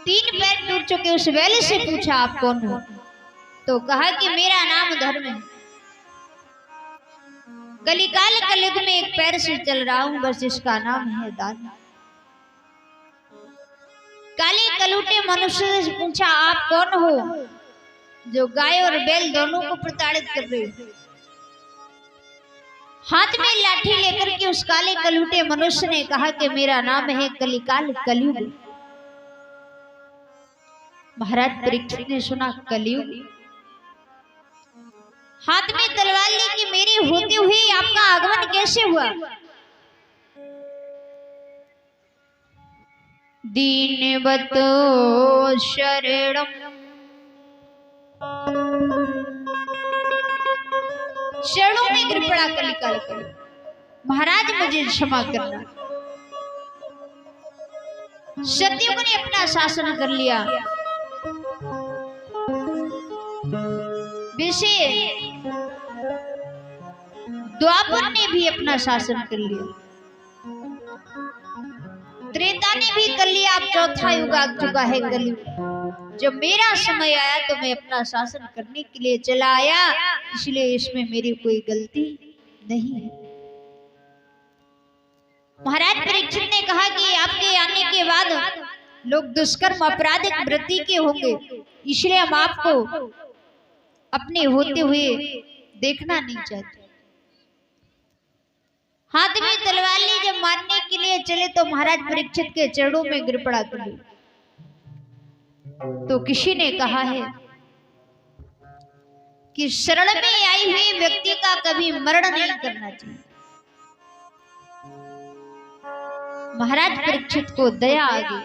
3 पैर टूट चुके उस बैल से पूछा आप कौन हो? तो कहा कि मेरा नाम धर्म है, कलिकाल कलयुग में एक पैर से चल रहा हूं, बस इसका नाम है दान। काले कलूटे मनुष्य से पूछा आप कौन हो जो गाय और बैल दोनों को प्रताड़ित कर रहे हो? हाथ में लाठी लेकर के उस काले कलूटे मनुष्य ने कहा कि मेरा नाम है कलिकाल कलयुग। महाराज परीक्षित ने सुना कलयुग, हाथ में तलवार लेके मेरे होते हुए आपका आगमन कैसे हुआ? दीनवतो शरणम, शरणों में गिर पड़ा कलिकाल कलयुग। महाराज मुझे क्षमा करना। सतयुग ने अपना शासन कर लिया, वैसे द्वापर ने भी अपना शासन कर लिया, त्रेता ने भी कर लिया, अब चौथा युग आ चुका है कलयुग। जब मेरा समय आया तो मैं अपना शासन करने के लिए चला आया, इसलिए इसमें मेरी कोई गलती नहीं है। महाराज परीक्षित ने कहा कि आपके आने के बाद लोग दुष्कर्म आपराधिक वृत्ति के होंगे, इसलिए हम आपको अपने होते हुए देखना नहीं चाहते। हाथ में तलवार ली, जब मारने के लिए चले तो महाराज परीक्षित के चरणों में गिर पड़ा कलयुग। तो किसी ने कहा है कि शरण में आई हुई व्यक्ति का कभी मरण नहीं करना चाहिए। महाराज परीक्षित को दया आ गई,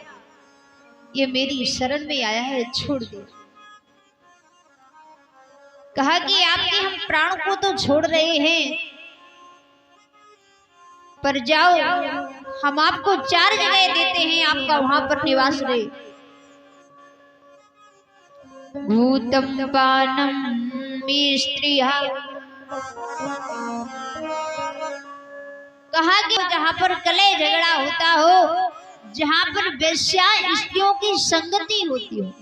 ये मेरी शरण में आया है, छोड़ दे। कहा कि आपके हम प्राण को तो छोड़ रहे हैं, पर जाओ हम आपको 4 जगह देते हैं, आपका वहां पर निवास रहे। भूतम पानम मिस्त्रिया, कहा कि जहां पर कलह झगड़ा होता हो, जहां पर वेश्या स्त्रियों की संगति होती हो,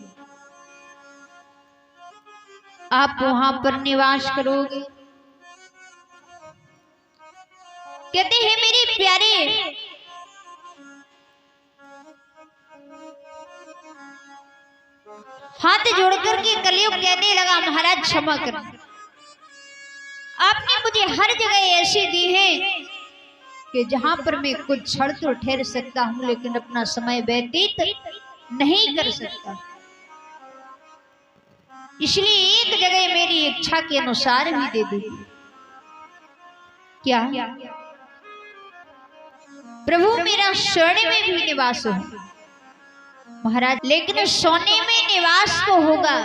आप वहां पर निवास करोगे। कहते हैं मेरे प्यारे, हाथ जोड़कर के कलयुग कहने लगा महाराज क्षमा करना, आपने मुझे हर जगह ऐसी दी है कि जहां पर मैं कुछ क्षण तो ठहर सकता हूं, लेकिन अपना समय व्यतीत नहीं कर सकता। इसलिए एक जगह मेरी इच्छा के अनुसार भी दे दीजिए। क्या प्रभु, मेरा सोने में भी निवास हो। महाराज लेकिन सोने में निवास तो होगा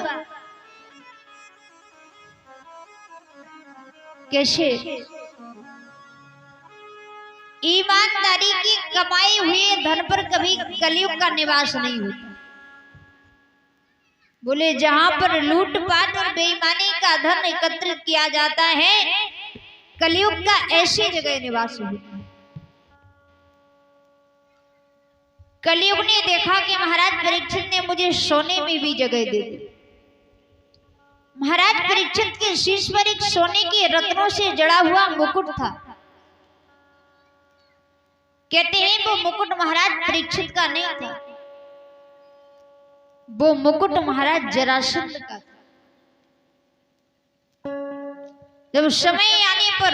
कैसे? ईमानदारी की कमाई हुए धन पर कभी कलयुग का निवास नहीं होता। बोले जहां पर लूटपाट और बेईमानी का धन एकत्रित किया जाता है, कलयुग का ऐसी जगह निवास होता है। कलयुग ने देखा कि महाराज परीक्षित ने मुझे सोने में भी जगह दे दी। महाराज परीक्षित के शीश पर एक सोने के रत्नों से जड़ा हुआ मुकुट था। कहते हैं वो मुकुट महाराज परीक्षित का नहीं था, वो मुकुट महाराज जरासंध का था। जब समय आने पर